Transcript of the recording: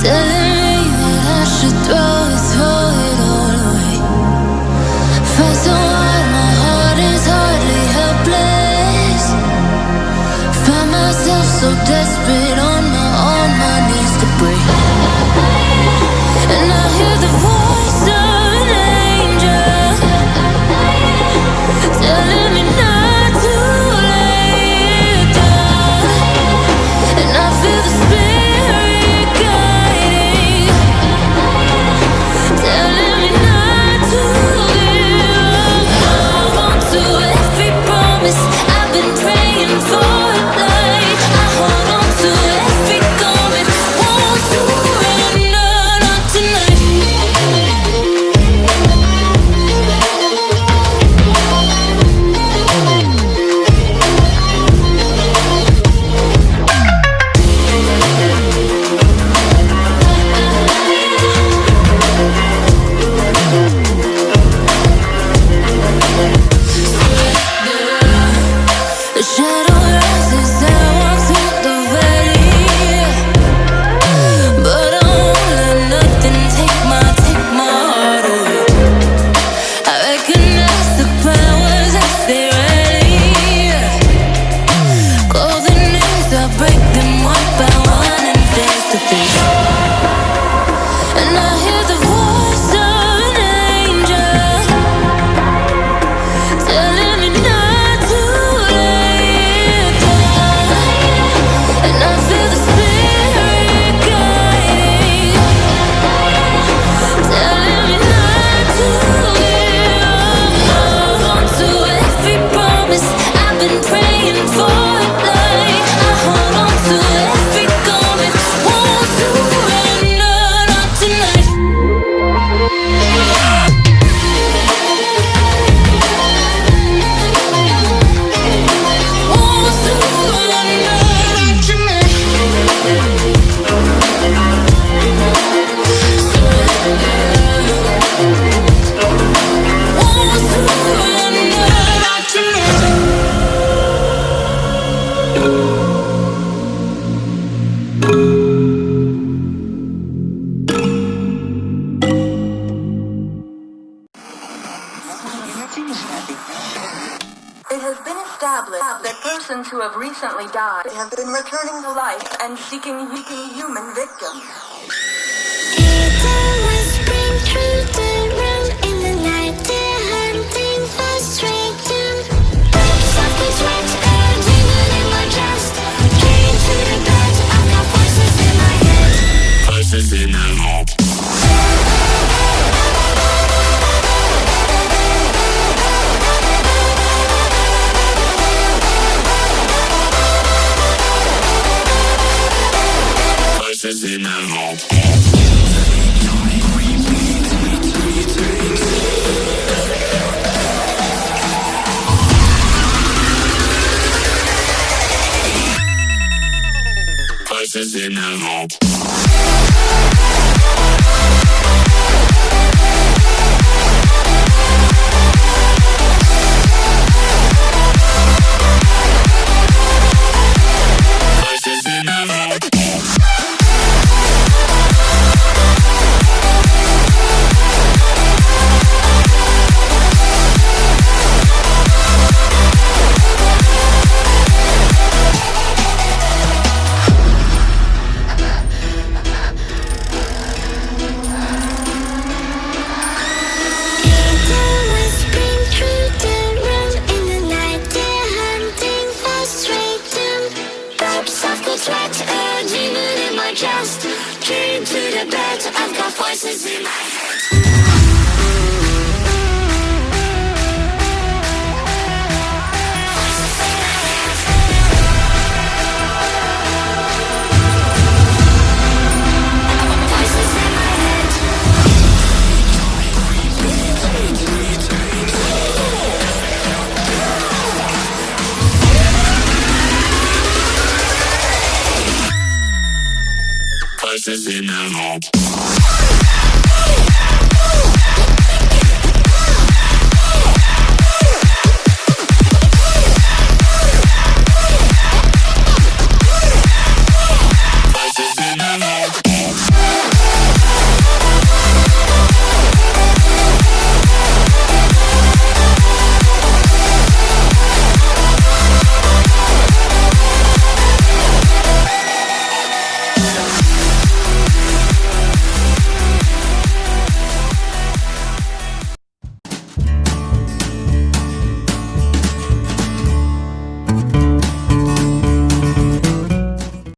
telling me that I should throw it all away. Fight so hard, my heart is hardly helpless. Find myself so desperate on my knees to break. And I hear the voice of an angel telling me not to lay it down. And I feel the spirit guiding, telling me not to give up. Hold on to every promise I've been praying for. Like I hold on to every garment, won't surrender, not tonight. The shadow rises, I walk through the valley, but I won't let nothing take my heart away. I recognize the powers as they rally. Call the names, I break them one by one and face to face. And I hear the voice of an angel telling me not to lay it down. And I feel the spirit guiding, telling me not to give up. Hold on to every promise I've been praying for. Like I hold on to every garment, won't surrender, not tonight. Won't surrender, not tonight. Won't surrender, not tonight. It has been established that persons who have recently died have been returning to life and seeking human victims. It always bring through the room in the night. They're hunting for straight doom. Softly sweat, demon in my chest. Came to the bed, I've got voices in my head. Voices in my head. Voices in my head. Voices in my head. Voices in my head. It always bring through the room in the night. They're hunting for straight doom. Softly sweat, demon in my chest. Came to the bed, I've got voices in my head. Voices in my head. Voices in my head.